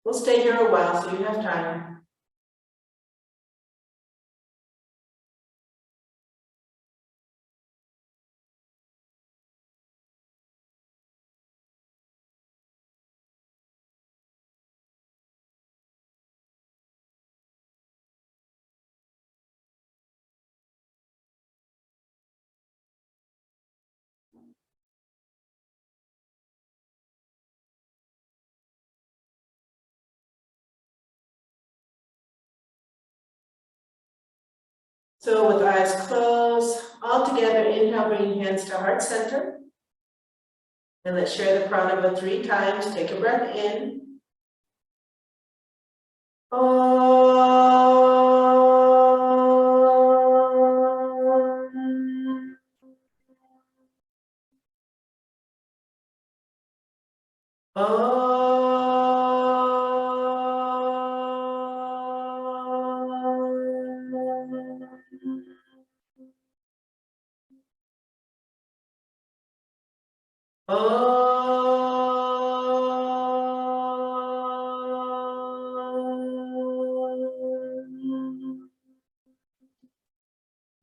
We'll stay here a while so you have time. So with eyes closed, all together, inhale, bring hands to heart center. And let's share the pranava 3 times. Take a breath in.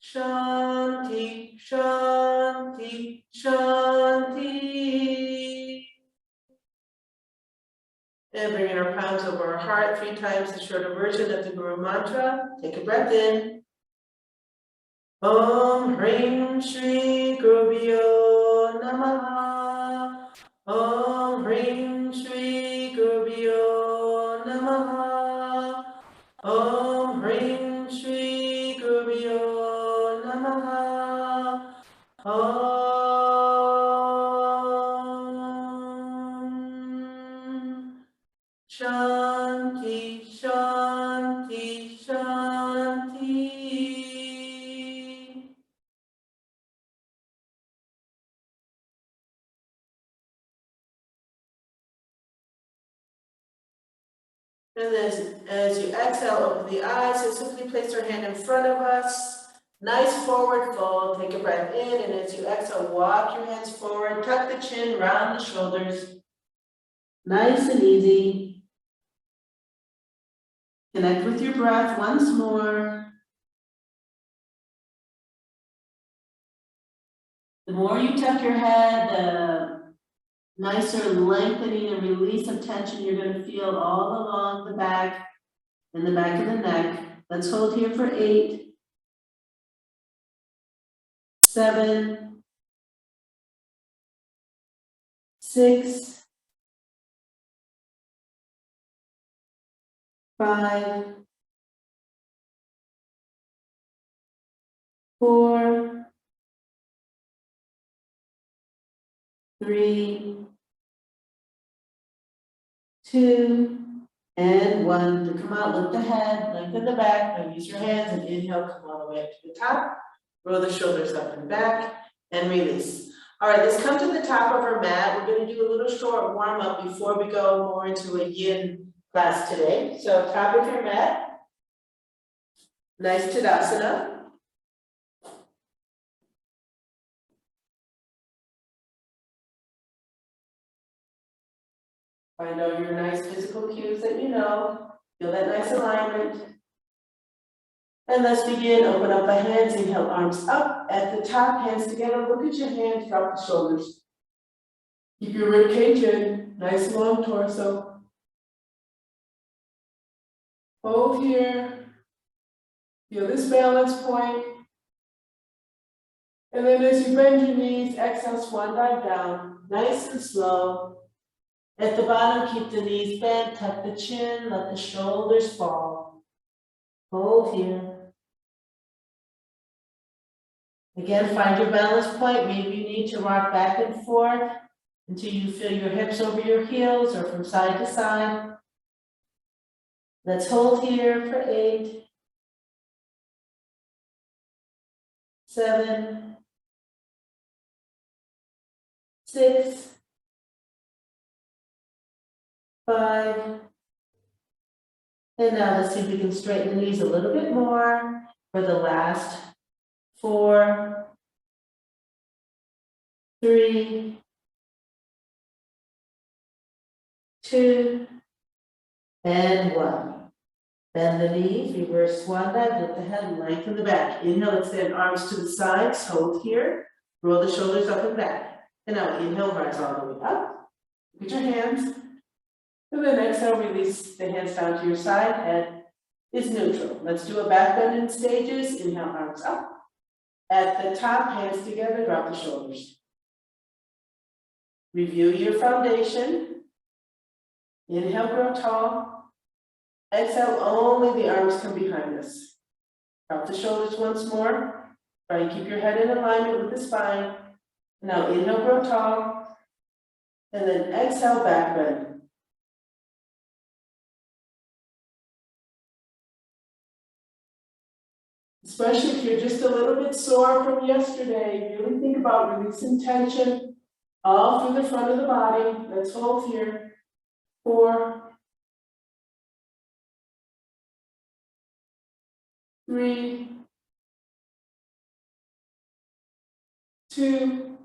Shanti, Shanti, Shanti. And bringing our palms over our heart 3 times, the shorter version of the Guru mantra. Take a breath in. Om Hrim Shri Gurubhyo Namaha. Om Hrim Shri Gurubhyo Namaha. Om Hrim Shri Gurubhyo Namaha. Om Shanti, Shanti, Shanti. And as you exhale, open the eyes and simply place your hand in front of us. Nice forward fold. Take a breath in, and as you exhale, walk your hands forward. Tuck the chin, round the shoulders. Nice and easy. Connect with your breath once more. The more you tuck your head, the nicer lengthening and release of tension you're going to feel all along the back and the back of the neck. Let's hold here for 8, 7, 6, 5, 4, 3, 2, and 1. To come out, lift the head, lengthen the back. Now use your hands and inhale, come all the way up to the top. Roll the shoulders up and back and release. All right, let's come to the top of our mat. We're going to do a little short warm up before we go more into a yin class today. So top of your mat, nice Tadasana. Find all your nice physical cues that you know. Feel that nice alignment. And let's begin. Open up the hands. Inhale, arms up at the top, hands together. Look at your hands, drop the shoulders. Keep your rib cage in. Nice long torso. Hold here. Feel this balance point. And then as you bend your knees, exhale, swan dive down. Nice and slow. At the bottom, keep the knees bent, tuck the chin, let the shoulders fall. Hold here. Again, find your balance point. Maybe you need to rock back and forth until you feel your hips over your heels or from side to side. Let's hold here for 8, 7, 6, 5, and now let's see if we can straighten the knees a little bit more for the last 4, 3, 2, and one. Bend the knees, reverse swan dive, lift the head, lengthen the back. Inhale, extend arms to the sides, hold here, roll the shoulders up and back. And now inhale, rise all the way up. Look at your hands. And then exhale, release the hands down to your side, head is neutral. Let's do a back bend in stages. Inhale, arms up. At the top, hands together, drop the shoulders. Review your foundation. Inhale, grow tall. Exhale, only the arms come behind us. Drop the shoulders once more. Try and keep your head in alignment with the spine. Now inhale, grow tall. And then exhale, back bend. Especially if you're just a little bit sore from yesterday, really think about releasing tension all through the front of the body. Let's hold here. 4, 3, 2,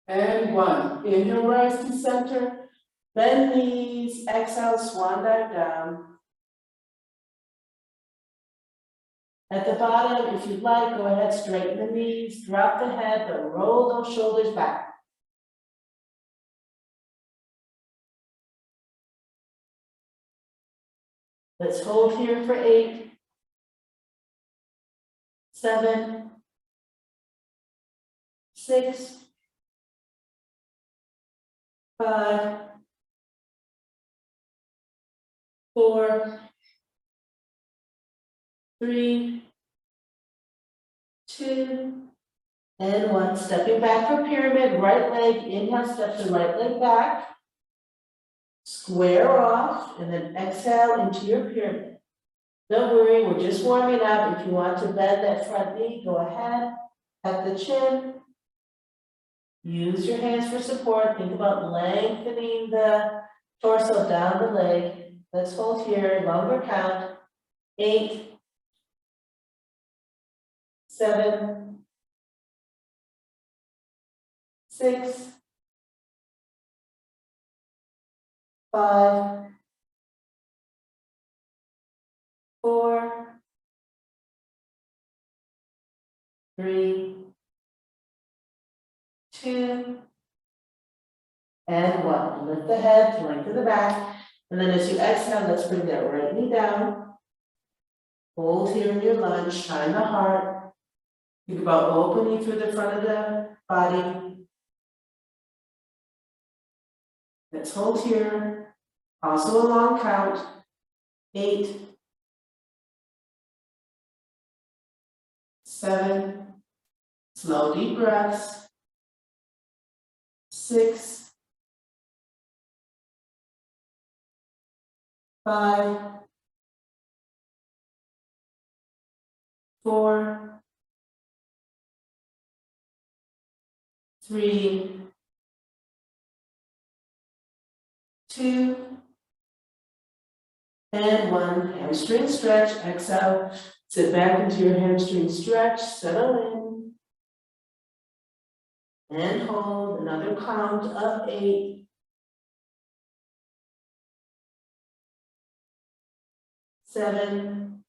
and 1. Inhale, rise to center. Bend knees. Exhale, swan dive down. At the bottom, if you'd like, go ahead, straighten the knees, drop the head, but roll those shoulders back. Let's hold here for 8, 7, 6, 5, 4, 3, 2, and 1. Stepping back for pyramid, right leg, inhale, step the right leg back. Square off, and then exhale into your pyramid. Don't worry, we're just warming up. If you want to bend that front knee, go ahead. At the chin. Use your hands for support. Think about lengthening the torso down the leg. Let's hold here, longer count. 8, 7, 6, 5, 4, 3, 2, and 1. Lift the head, lengthen the back, and then as you exhale, let's bring that right knee down. Hold here in your lunge, shine the heart. Think about opening through the front of the body. Let's hold here. Also a long count. 8, 7, slow deep breaths. 6, 5, 4, 3, 2, and 1. Hamstring stretch. Exhale. Sit back into your hamstring stretch. Settle in. And hold. Another count of 8. 7,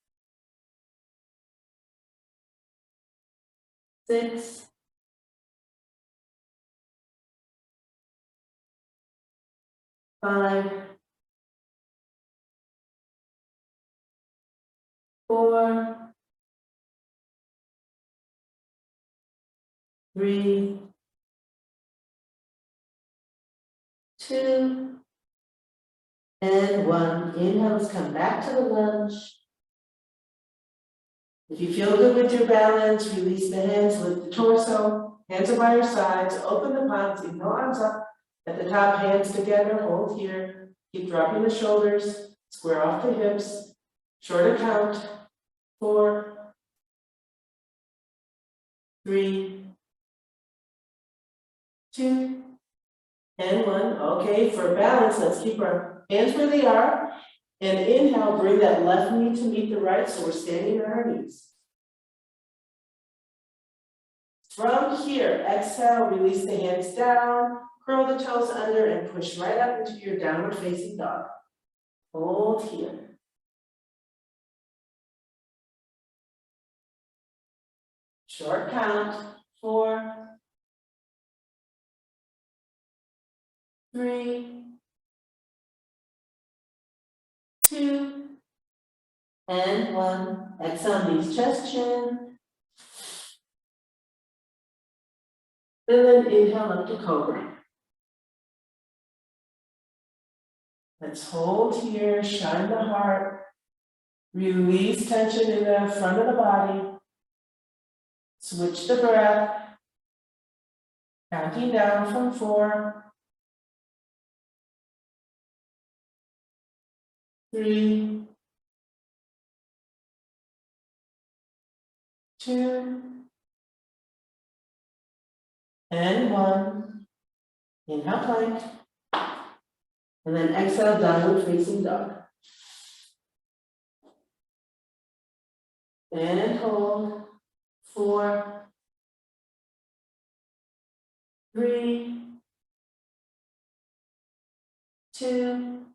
6, 5, 4, 3, 2, and 1. Inhale, let's come back to the lunge. If you feel good with your balance, release the hands, lift the torso, hands are by your sides, open the palms, inhale, arms up. At the top, hands together, hold here. Keep dropping the shoulders, square off the hips, shorter count. 4, 3, 2, and 1. Okay, for balance, let's keep our hands where they are. And inhale, bring that left knee to meet the right, so we're standing on our knees. From here, exhale, release the hands down, curl the toes under, and push right up into your downward facing dog. hold here. Short count, 4, 3, 2, and 1. Exhale, knees, chest, chin. And then inhale up to cobra. Let's hold here, shine the heart. Release tension in the front of the body. Switch the breath. Counting down from 4, 3, 2, and 1. Inhale, plank. And then exhale, downward facing dog. And hold. 4, 3, 2,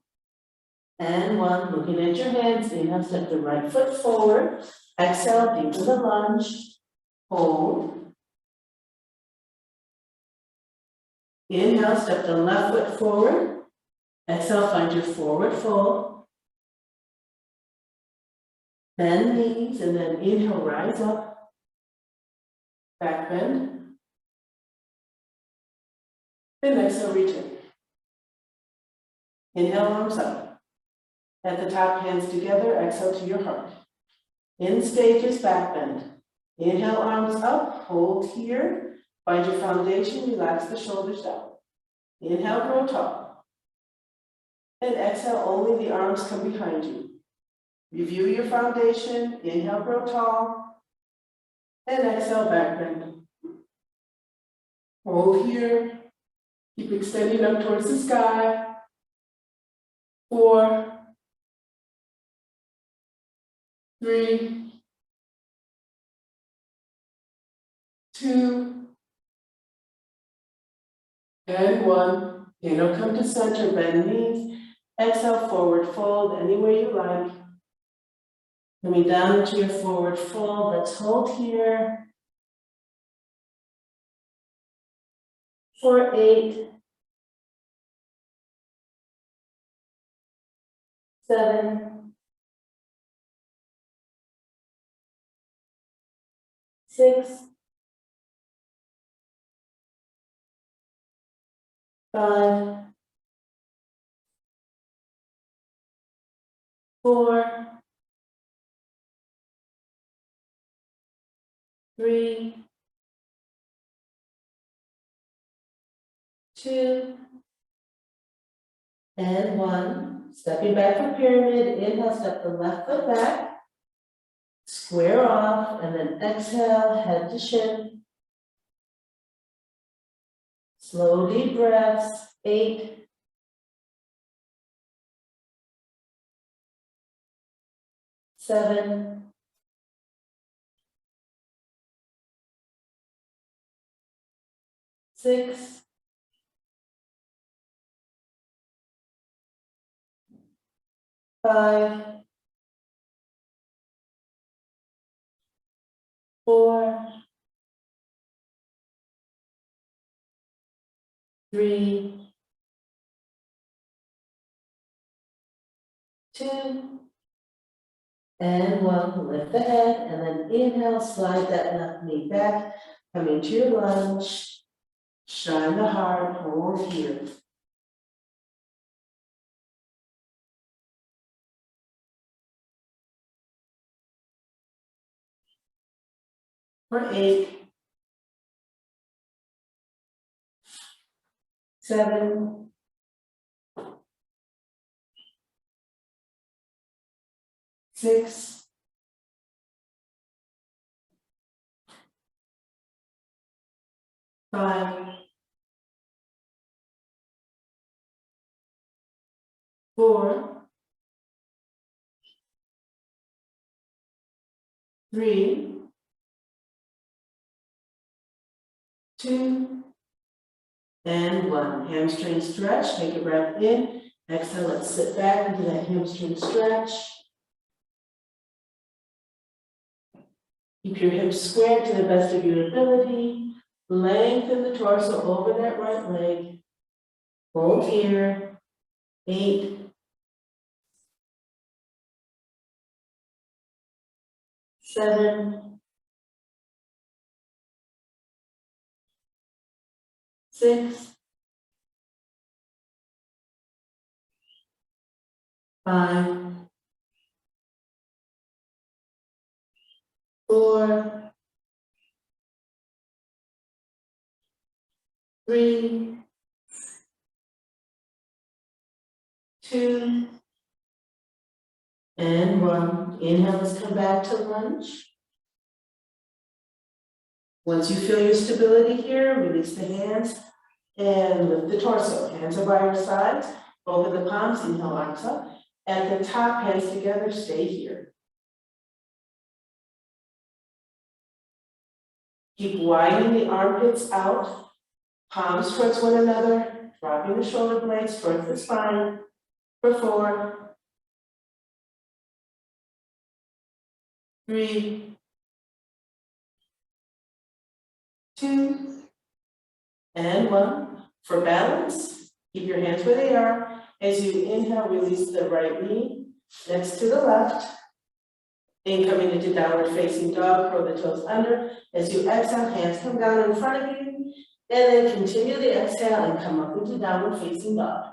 and 1. Looking at your hands. Inhale, step the right foot forward. Exhale, deepen the lunge. Hold. Inhale, step the left foot forward. Exhale, find your forward fold. Bend knees, and then inhale, rise up. Back bend. And exhale, return. Inhale, arms up. At the top, hands together, exhale to your heart. In stages, back bend. Inhale, arms up, hold here. Find your foundation, relax the shoulders down. Inhale, grow tall. And exhale, only the arms come behind you. Review your foundation, inhale, grow tall. And exhale, back bend. Hold here. Keep extending up towards the sky. 4, 3, 2, and 1. Inhale, come to center, bend knees. Exhale, forward fold, anywhere you like. Coming down to your forward fold, let's hold here. For 8, 7, 6, 5, 4, 3, 2, and 1. Stepping back for pyramid. Inhale, step the left foot back. Square off, and then exhale, head to shin. Slow, deep breaths. 8, 7, 6, 5, 4, 3, 2, and 1. Lift the head, and then inhale, slide that left knee back. Come into your lunge. Shine the heart, hold here. For 8, 7, 6, 5, 4, 3, 2, and 1. Hamstring stretch. Take a breath in. Exhale, let's sit back into that hamstring stretch. Keep your hips squared to the best of your ability. Lengthen the torso over that right leg. Hold here. 8, 7, 6, 5, 4, 3, 2, and 1. Inhale, let's come back to lunge. Once you feel your stability here, release the hands and lift the torso. Hands are by your sides, open the palms, inhale, arms up. At the top, hands together, stay here. Keep widening the armpits out, palms towards one another, dropping the shoulder blades towards the spine for 4, 3, 2, and 1. For balance, keep your hands where they are. As you inhale, release the right knee next to the left. Then coming into downward facing dog, curl the toes under. As you exhale, hands come down in front of you. And then continue the exhale and come up into downward facing dog.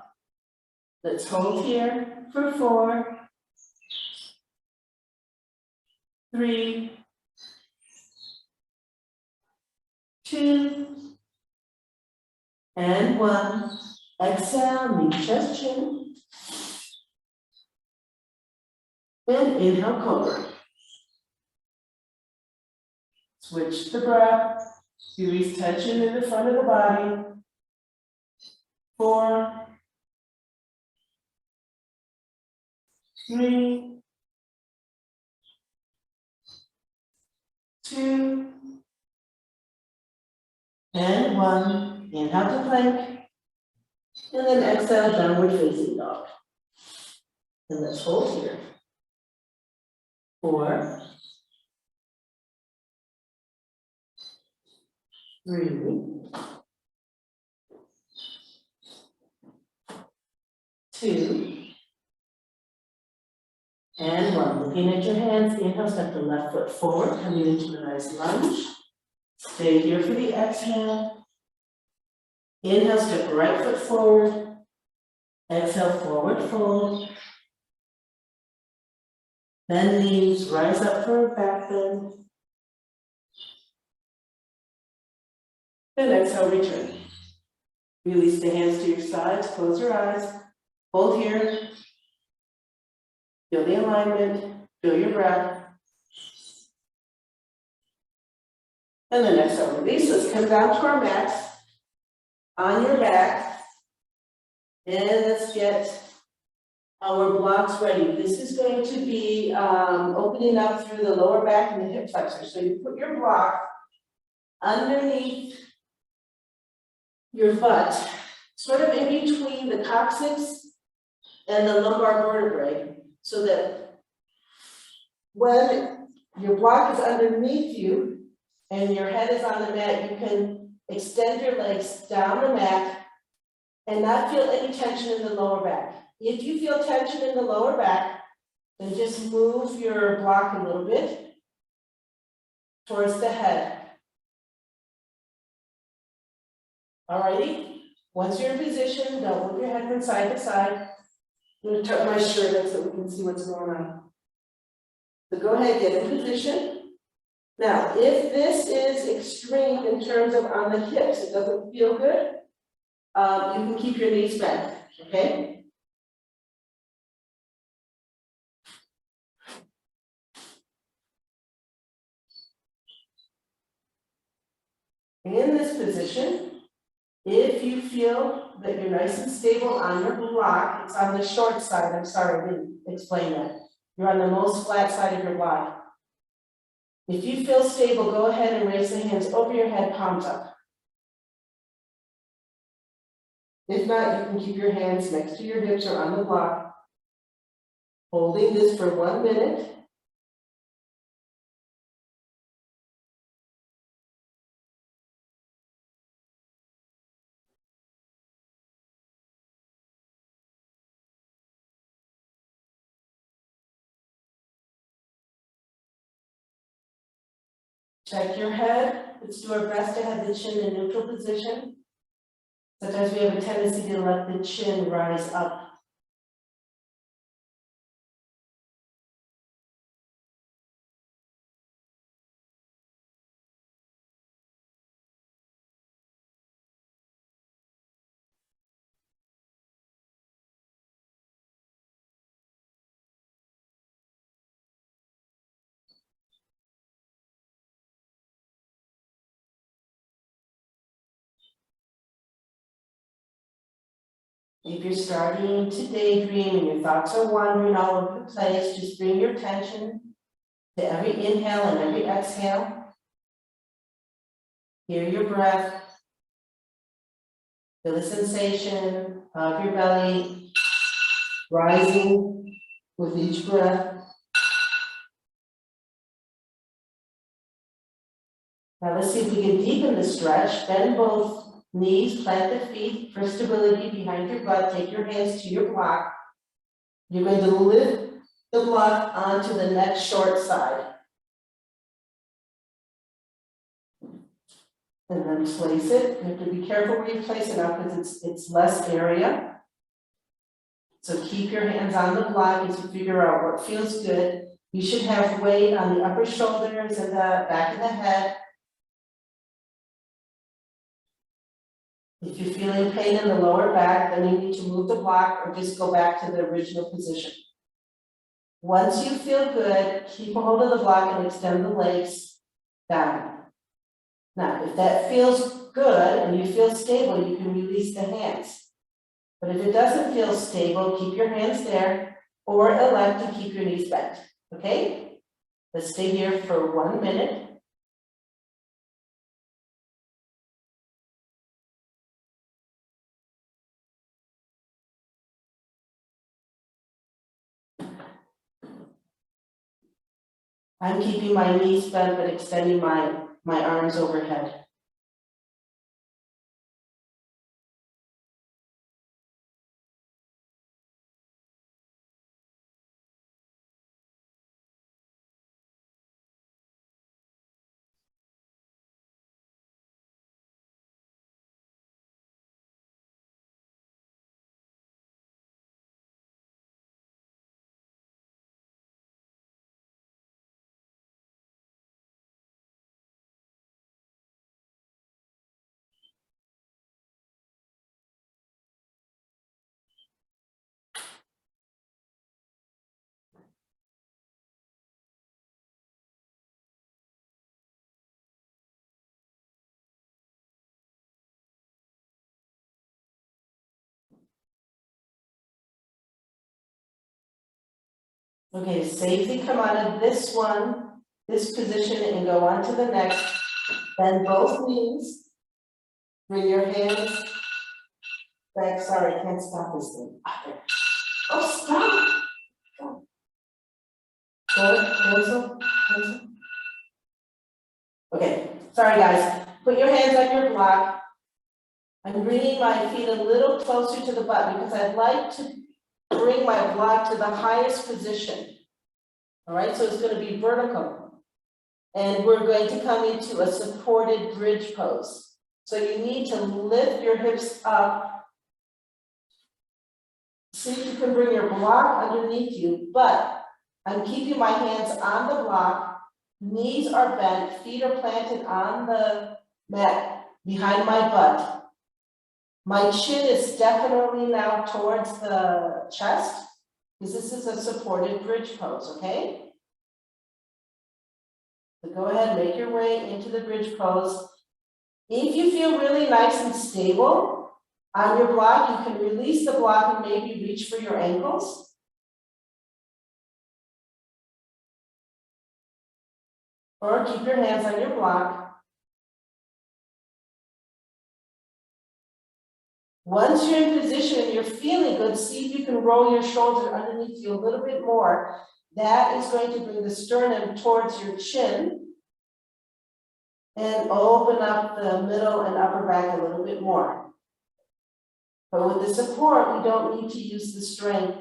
Let's hold here for 4, 3, 2, and 1. Exhale, knee, chest, chin. And inhale, cobra. Switch the breath. Release tension in the front of the body. 4, 3, 2, and 1. Inhale to plank. And then exhale, downward facing dog. And let's hold here. 4, 3, 2, and 1. Looking at your hands, inhale, step the left foot forward, coming into a nice lunge. Stay here for the exhale. Inhale, step right foot forward. Exhale, forward fold. Bend knees, rise up for a back bend. Then exhale, return. Release the hands to your sides, close your eyes. Hold here. Feel the alignment, feel your breath. And then exhale, release. Let's come down to our mats. On your back. And let's get our blocks ready. This is going to be opening up through the lower back and the hip flexor. So you put your block underneath your butt, sort of in between the coccyx and the lumbar vertebrae, so that when your block is underneath you and your head is on the mat, you can extend your legs down the mat and not feel any tension in the lower back. If you feel tension in the lower back, then just move your block a little bit towards the head. Alrighty, once you're in position, don't move your head from side to side. I'm going to tuck my shirt up so we can see what's going on. So go ahead, get in position. Now, if this is extreme in terms of on the hips, it doesn't feel good, you can keep your knees bent, okay? In this position, if you feel that you're nice and stable on your block, it's on the short side, I'm sorry, I didn't explain that. You're on the most flat side of your block. If you feel stable, go ahead and raise the hands over your head, palms up. If not, you can keep your hands next to your hips or on the block, holding this for 1 minute. Check your head. Let's do our best to have the chin in neutral position. Sometimes we have a tendency to let the chin rise up. If you're starting to daydream and your thoughts are wandering all over the place, just bring your attention to every inhale and every exhale. Hear your breath. Feel the sensation of your belly rising with each breath. Now let's see if we can deepen the stretch. Bend both knees, plant the feet for stability behind your butt. Take your hands to your block. You're going to lift the block onto the next short side. And then place it. You have to be careful where you place it now because it's less area. So keep your hands on the block as you figure out what feels good. You should have weight on the upper shoulders and the back of the head. If you're feeling pain in the lower back, then you need to move the block or just go back to the original position. Once you feel good, keep a hold of the block and extend the legs down. Now, if that feels good and you feel stable, you can release the hands. But if it doesn't feel stable, keep your hands there or elect to keep your knees bent, okay? Let's stay here for 1 minute. I'm keeping my knees bent, but extending my arms overhead. Okay, safely come out of this position and go on to the next. Bend both knees. Bring your hands back. Sorry, I can't stop this thing. Oh, stop! Cancel. Okay, sorry guys. Put your hands on your block. I'm bringing my feet a little closer to the butt because I'd like to bring my block to the highest position. All right, so it's going to be vertical. And we're going to come into a supported bridge pose. So you need to lift your hips up. See if you can bring your block underneath you, but I'm keeping my hands on the block. Knees are bent, feet are planted on the mat behind my butt. My chin is definitely now towards the chest, because this is a supported bridge pose, okay? So go ahead, make your way into the bridge pose. If you feel really nice and stable on your block, you can release the block and maybe reach for your ankles. Or keep your hands on your block. Once you're in position and you're feeling good, see if you can roll your shoulders underneath you a little bit more. That is going to bring the sternum towards your chin and open up the middle and upper back a little bit more. But with the support, we don't need to use the strength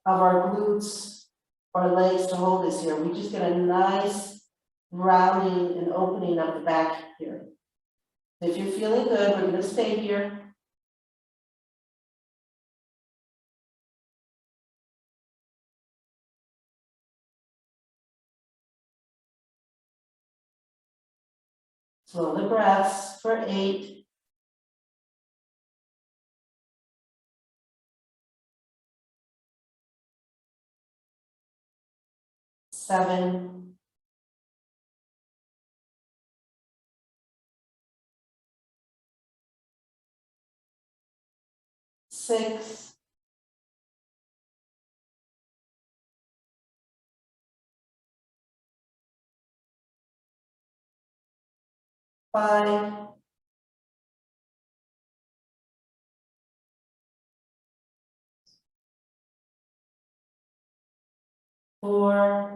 of our glutes or legs to hold this here. We just get a nice rounding and opening of the back here. If you're feeling good, we're going to stay here. Slow the breaths for 8. 7. 6. 5. 4.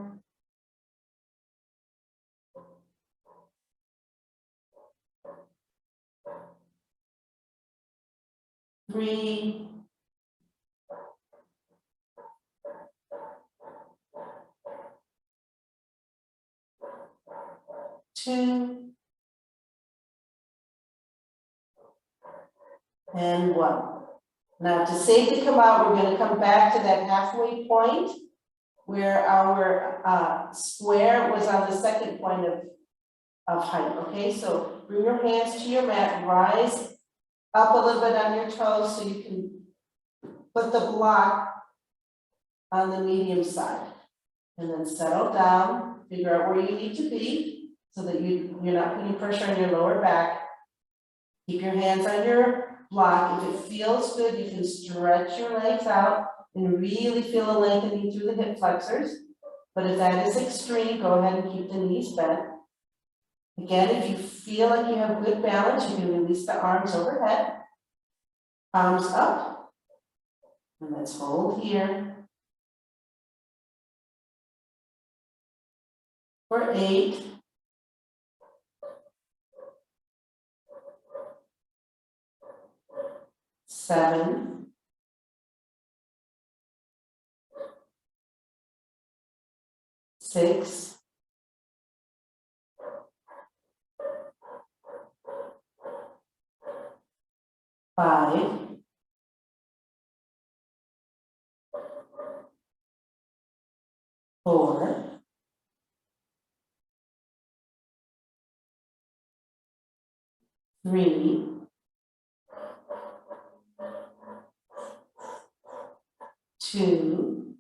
3. 2. And 1. Now to safely come out, we're going to come back to that halfway point where our square was on the second point of height, okay? So bring your hands to your mat, rise up a little bit on your toes so you can put the block on the medium side. And then settle down, figure out where you need to be so that you're not putting pressure on your lower back. Keep your hands on your block. If it feels good, you can stretch your legs out and really feel a lengthening through the hip flexors. But if that is extreme, go ahead and keep the knees bent. Again, if you feel like you have good balance, you can release the arms overhead, arms up, and let's hold here for 8. 7. 6. 5. 4. 3. 2.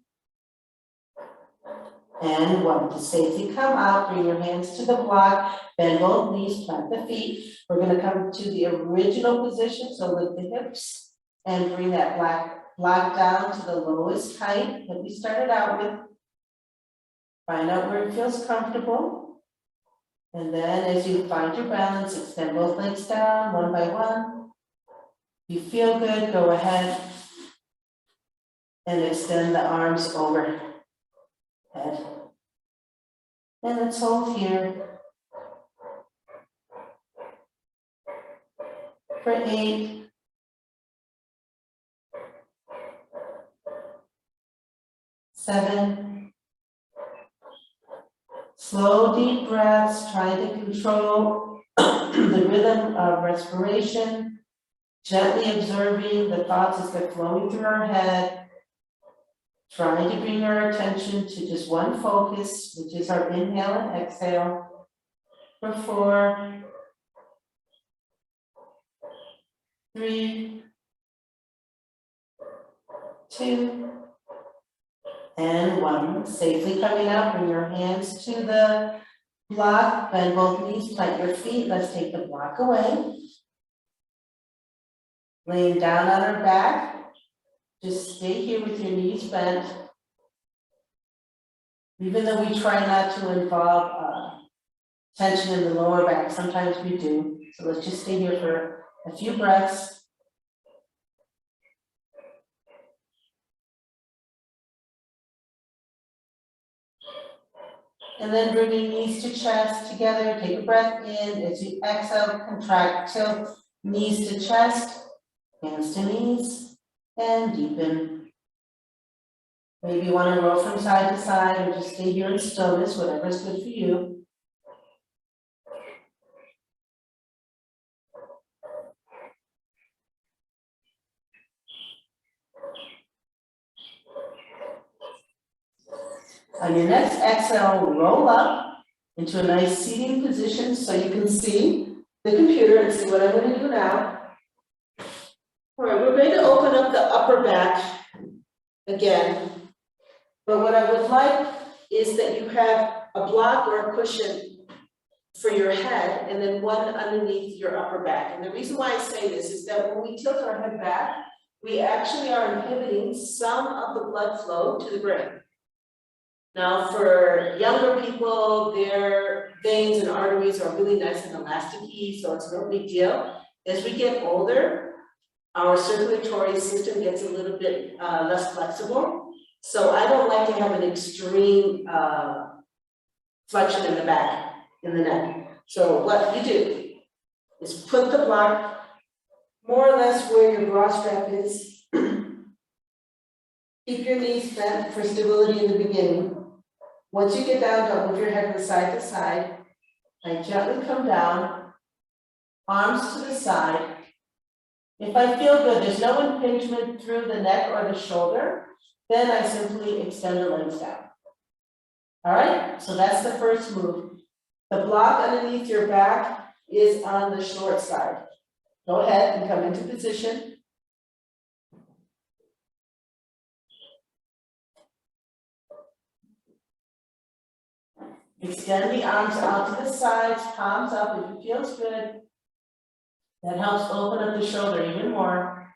And 1. To safely come out, bring your hands to the block, bend both knees, plant the feet. We're going to come to the original position, so lift the hips and bring that block down to the lowest height that we started out with. Find out where it feels comfortable. And then as you find your balance, extend both legs down one by one. If you feel good, go ahead and extend the arms overhead. And let's hold here for 8. 7. Slow, deep breaths, trying to control the rhythm of respiration, gently observing the thoughts as they're flowing through our head, trying to bring our attention to just one focus, which is our inhale and exhale, for 4, 3, 2, and 1. Safely coming out, bring your hands to the block, bend both knees, plant your feet. Let's take the block away. Laying down on our back, just stay here with your knees bent. Even though we try not to involve tension in the lower back, sometimes we do. So let's just stay here for a few breaths. And then bring your knees to chest together. Take a breath in. As you exhale, contract, tilt, knees to chest, hands to knees, and deepen. Maybe you want to roll from side to side or just stay here in stillness, whatever is good for you. On your next exhale, roll up into a nice seating position so you can see the computer and see what I'm going to do now. All right, we're going to open up the upper back again. But what I would like is that you have a block or a cushion for your head and then one underneath your upper back. And the reason why I say this is that when we tilt our head back, we actually are inhibiting some of the blood flow to the brain. Now, for younger people, their veins and arteries are really nice and elasticy, so it's no big deal. As we get older, our circulatory system gets a little bit less flexible. So I don't like to have an extreme flexion in the back, in the neck. So what you do is put the block more or less where your bra strap is. Keep your knees bent for stability in the beginning. Once you get down, don't move your head from side to side. I gently come down, arms to the side. If I feel good, there's no impingement through the neck or the shoulder, then I simply extend the legs down. All right, so that's the first move. The block underneath your back is on the short side. Go ahead and come into position. Extend the arms out to the sides, palms up if it feels good. That helps open up the shoulder even more.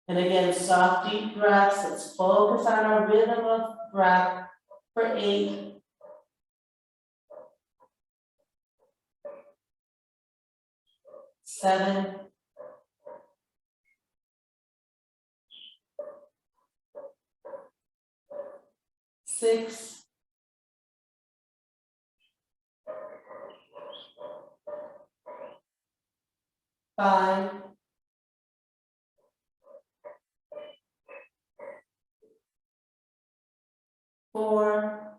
And again, soft, deep breaths. Let's focus on our rhythm of breath for 8. 7. 6. 5. 4.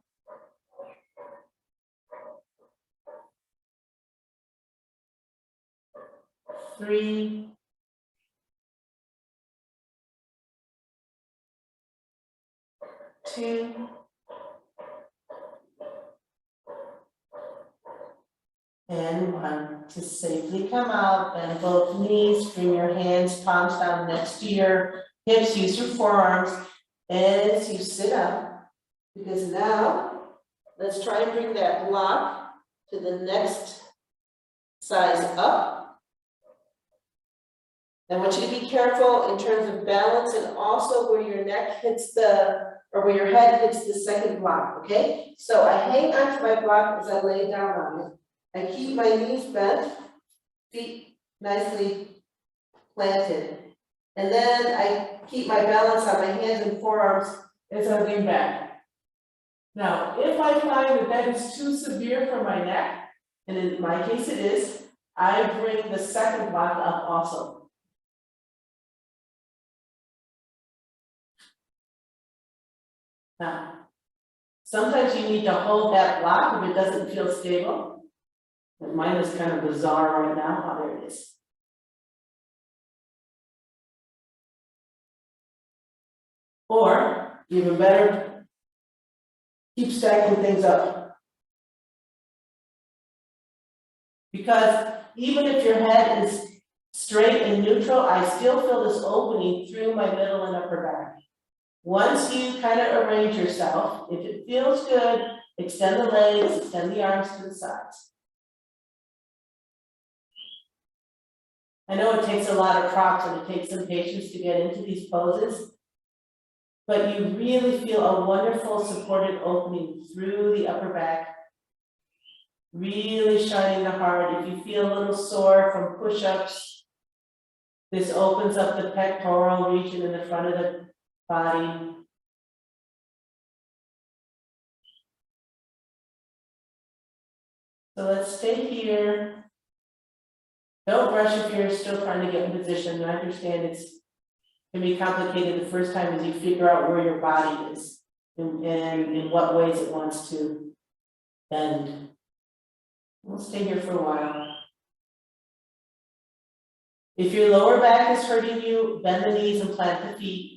3. 2. And 1. To safely come out, bend both knees, bring your hands, palms down next to your hips, use your forearms as you sit up. Because now, let's try and bring that block to the next size up. I want you to be careful in terms of balance and also where your neck hits or where your head hits the second block, okay? So I hang onto my block as I lay down on it. I keep my knees bent, feet nicely planted. And then I keep my balance on my hands and forearms as I lean back. Now, if I find that that is too severe for my neck, and in my case it is, I bring the second block up also. Now, sometimes you need to hold that block if it doesn't feel stable. But mine is kind of bizarre right now. Oh, there it is. Or, even better, keep stacking things up. Because even if your head is straight and neutral, I still feel this opening through my middle and upper back. Once you kind of arrange yourself, if it feels good, extend the legs, extend the arms to the sides. I know it takes a lot of props and it takes some patience to get into these poses, but you really feel a wonderful supported opening through the upper back, really shining the heart. If you feel a little sore from push-ups, this opens up the pectoral region in the front of the body. So let's stay here. Don't rush if you're still trying to get in position. I understand it can be complicated the first time as you figure out where your body is and in what ways it wants to bend. We'll stay here for a while. If your lower back is hurting you, bend the knees and plant the feet.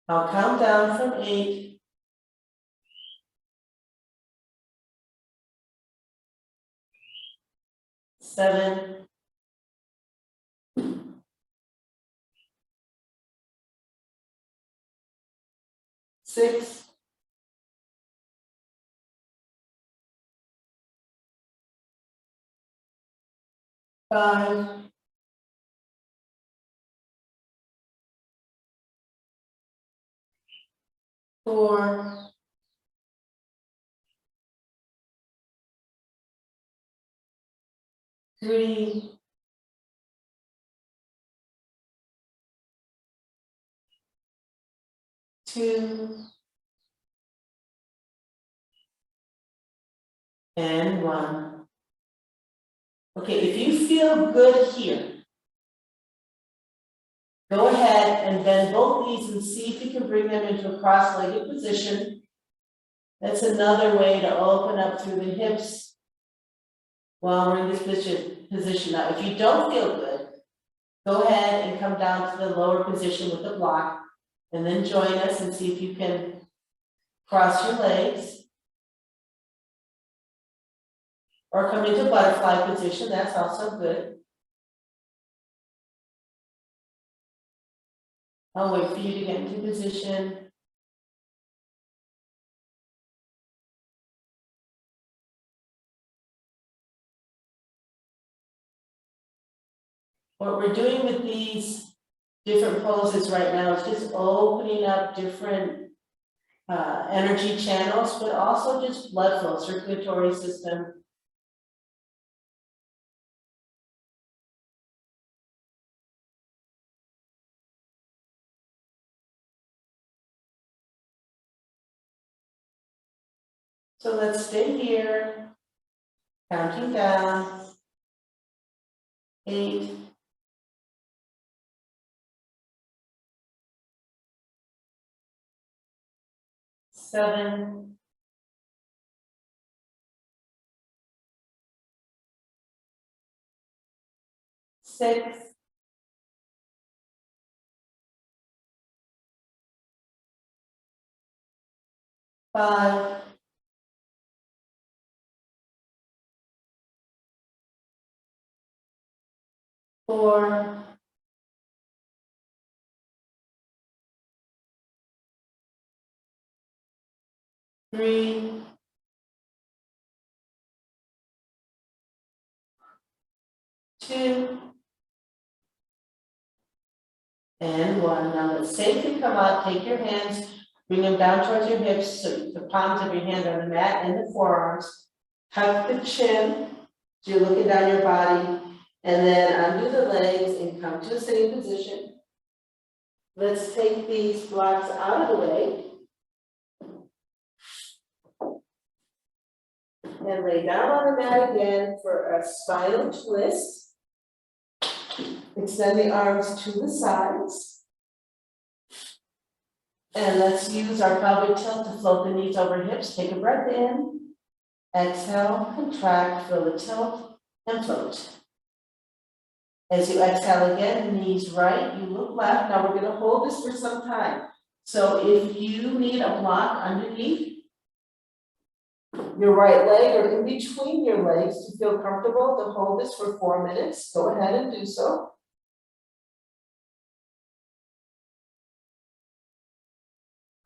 I'll count down from 8. 7. 6. 5. 4. 3. 2. And 1. Okay, if you feel good here, go ahead and bend both knees and see if you can bring them into a cross-legged position. That's another way to open up through the hips while we're in this position. Now, if you don't feel good, go ahead and come down to the lower position with the block and then join us and see if you can cross your legs. Or come into butterfly position, that's also good. I'll wait for you to get into position. What we're doing with these different poses right now is just opening up different energy channels, but also just blood flow, circulatory system. So let's stay here, counting down. 8. 7. 6. 5. 4. 3. 2. And 1. Now let's safely come out, take your hands, bring them down towards your hips, so the palms of your hand on the mat and the forearms. Tuck the chin, so you're looking down your body, and then undo the legs and come to a sitting position. Let's take these blocks out of the way. And lay down on the mat again for a spinal twist. Extend the arms to the sides. And let's use our pelvic tilt to float the knees over hips. Take a breath in. Exhale, contract, feel the tilt, and float. As you exhale again, knees right, you look left. Now we're going to hold this for some time. So if you need a block underneath your right leg or in between your legs to feel comfortable to hold this for 4 minutes, go ahead and do so.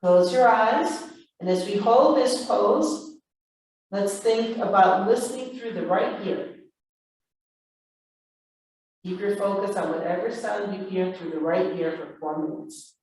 Close your eyes, and as we hold this pose, let's think about listening through the right ear. Keep your focus on whatever sound you hear through the right ear for 4 minutes.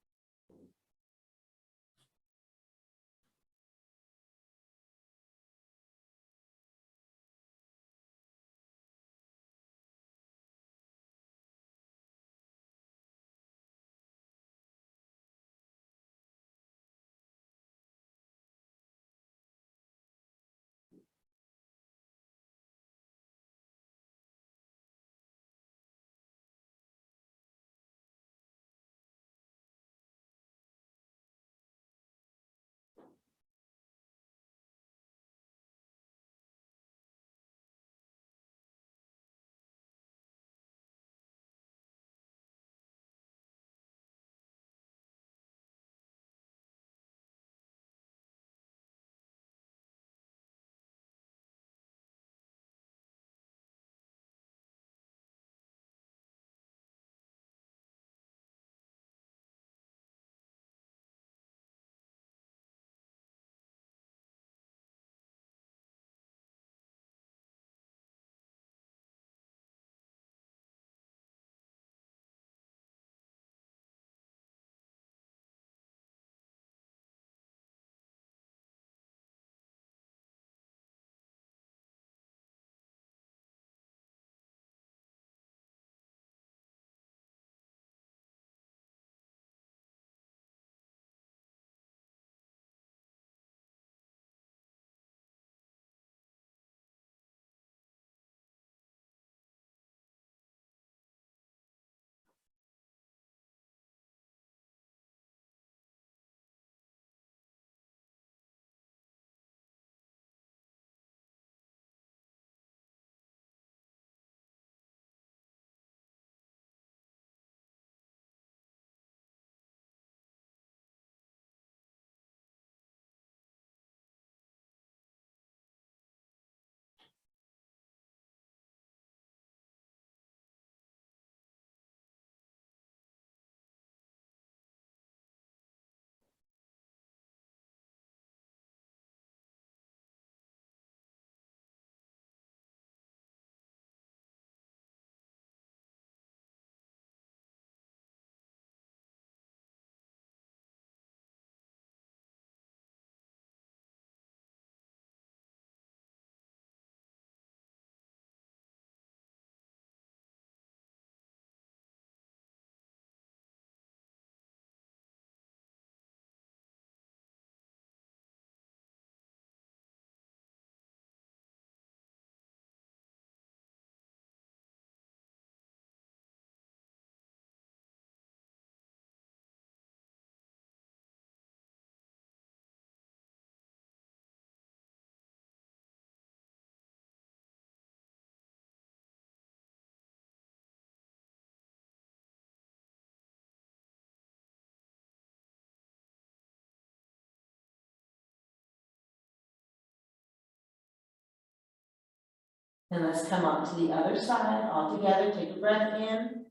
And let's come out to the other side, all together, take a breath in.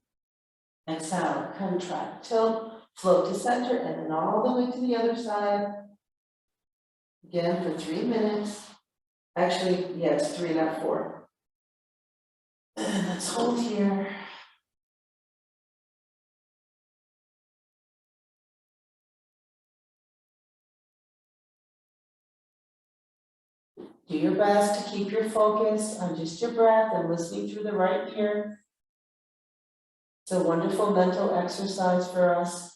Exhale, contract, tilt, float to center, and then all the way to the other side. Again for 3 minutes. Actually, yeah, it's 3, not 4. And let's hold here. Do your best to keep your focus on just your breath and listening through the right ear. It's a wonderful mental exercise for us.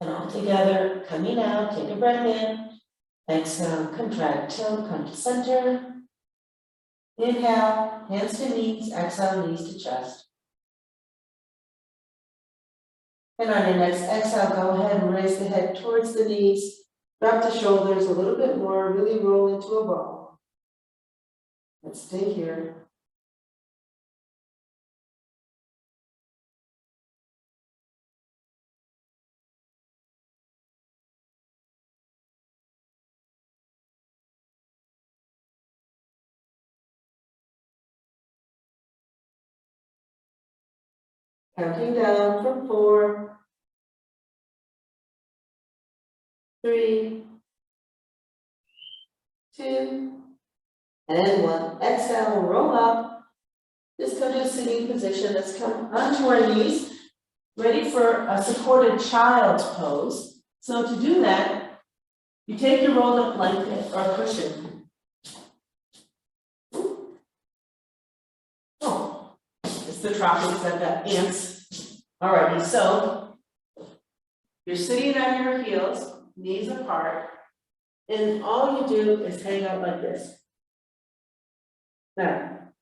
And all together, coming out, take a breath in. Exhale, contract, tilt, come to center. Inhale, hands to knees, exhale, knees to chest. And on your next exhale, go ahead and raise the head towards the knees. Drop the shoulders a little bit more, really roll into a ball. Let's stay here. Counting down from 4, 3, 2, and 1. Exhale, roll up. Just come to a sitting position. Let's come onto our knees, ready for a supported child's pose. So to do that, you take your rolled up blanket or cushion. Oh, it's the tropics, I've got ants. Alrighty, so you're sitting on your heels, knees apart, and all you do is hang out like this. Now,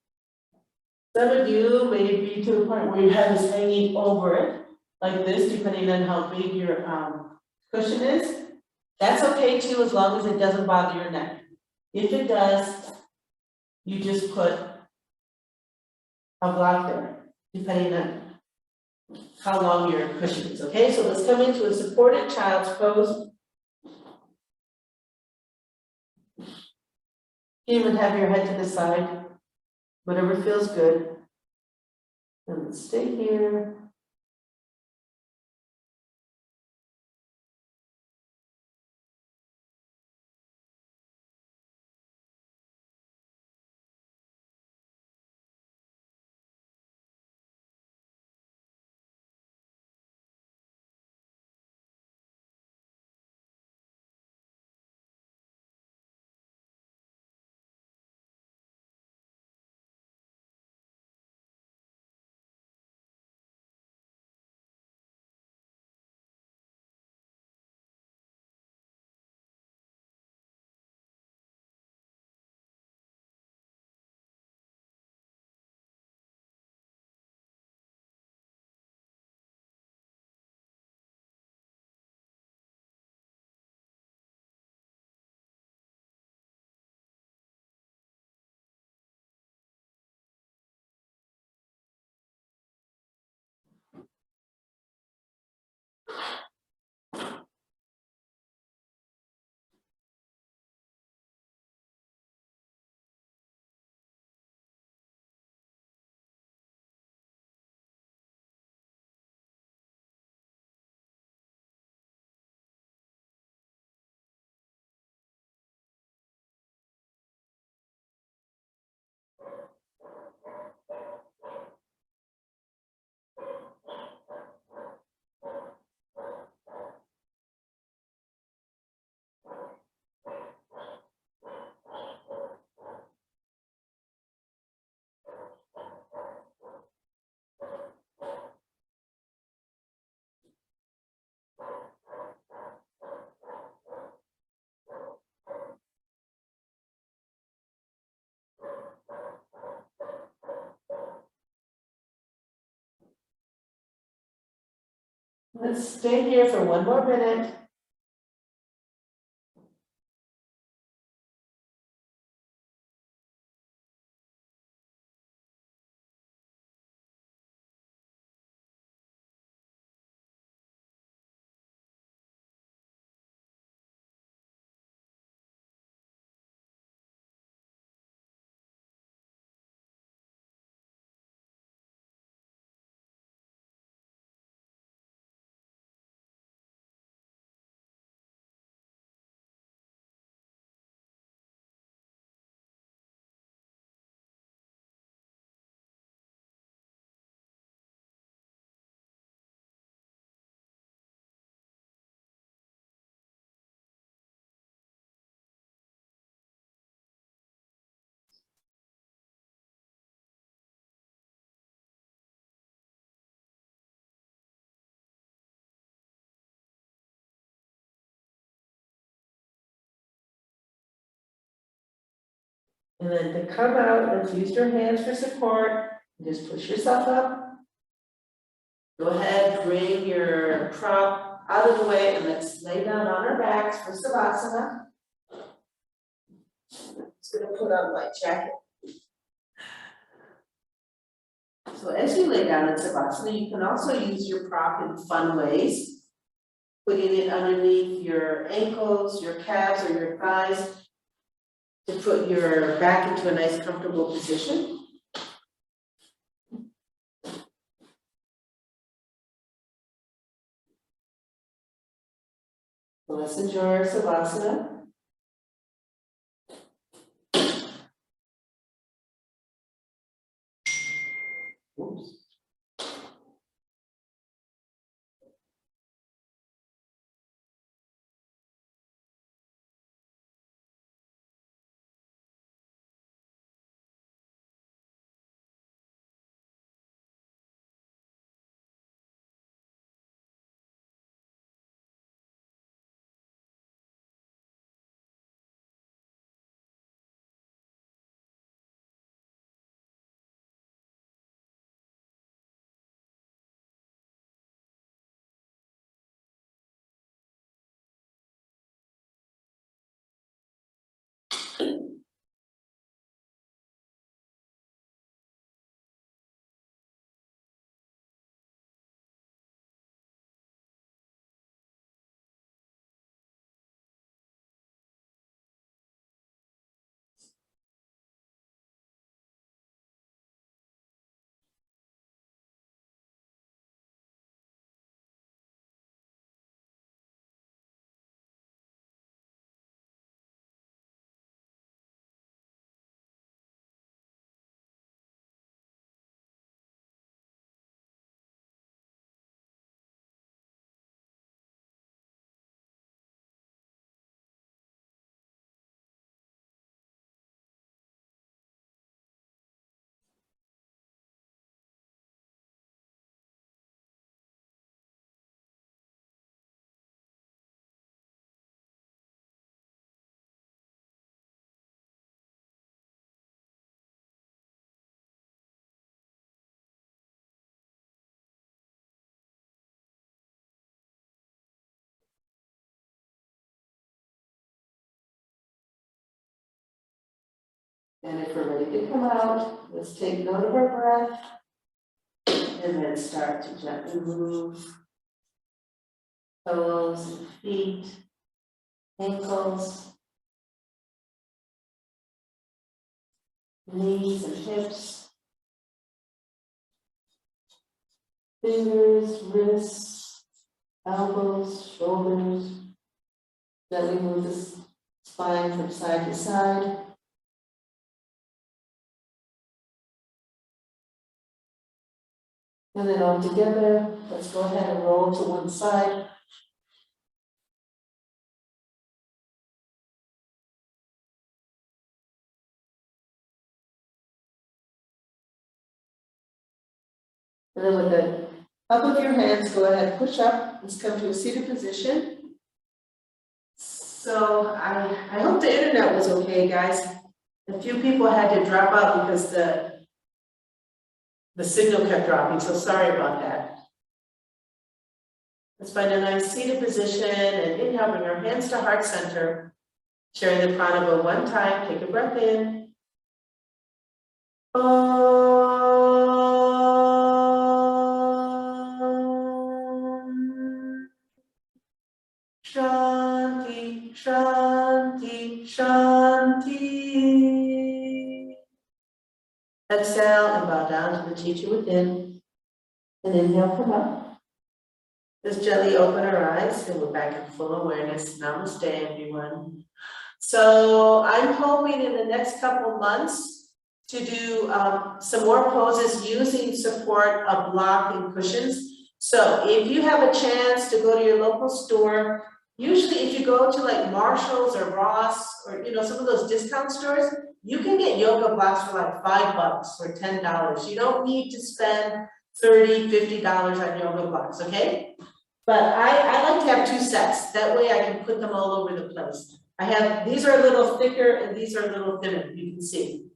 some of you may be to the point where your head is hanging over it, like this, depending on how big your cushion is. That's okay too, as long as it doesn't bother your neck. If it does, you just put a block there, depending on how long your cushion is, okay? So let's come into a supported child's pose. You would have your head to the side, whatever feels good. And stay here. Let's stay here for one more minute. And then to come out, let's use your hands for support. Just push yourself up. Go ahead, bring your prop out of the way and let's lay down on our backs for Savasana. Just gonna put on my jacket. So as you lay down in Savasana, you can also use your prop in fun ways. Putting it underneath your ankles, your calves, or your thighs to put your back into a nice comfortable position. So let's enjoy our Savasana. Oops. And if we're ready to come out, let's take note of our breath. And then start to gently move toes and feet, ankles, knees and hips, fingers, wrists, elbows, shoulders. Gently move the spine from side to side. And then all together, let's go ahead and roll to one side. And then with the help of your hands, go ahead and push up. Let's come to a seated position. So I hope the internet was okay, guys. A few people had to drop out because the signal kept dropping, so sorry about that. Let's find a nice seated position and inhale, bring our hands to heart center. Sharing the pranava one time, take a breath in. Shanti, Shanti, Shanti. Exhale and bow down to the teacher within. And inhale, come up. Just gently open our eyes and we're back in full awareness. Namaste, everyone. So I'm hoping in the next couple months to do some more poses using support of block and cushions. So if you have a chance to go to your local store, usually if you go to like Marshall's or Ross or some of those discount stores, you can get yoga blocks for like $5 or $10. You don't need to spend $30, $50 on yoga blocks, okay? But I like to have 2 sets. That way I can put them all over the place. These are a little thicker and these are a little thinner, you can see.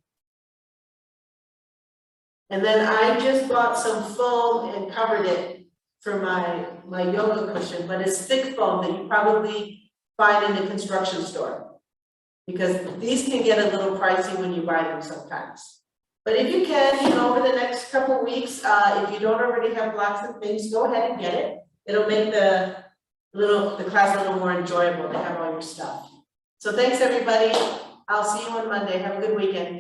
And then I just bought some foam and covered it for my yoga cushion, but it's thick foam that you probably find in the construction store. Because these can get a little pricey when you buy them sometimes. But if you can, over the next couple weeks, if you don't already have blocks and things, go ahead and get it. It'll make the class a little more enjoyable to have all your stuff. So thanks everybody. I'll see you on Monday. Have a good weekend.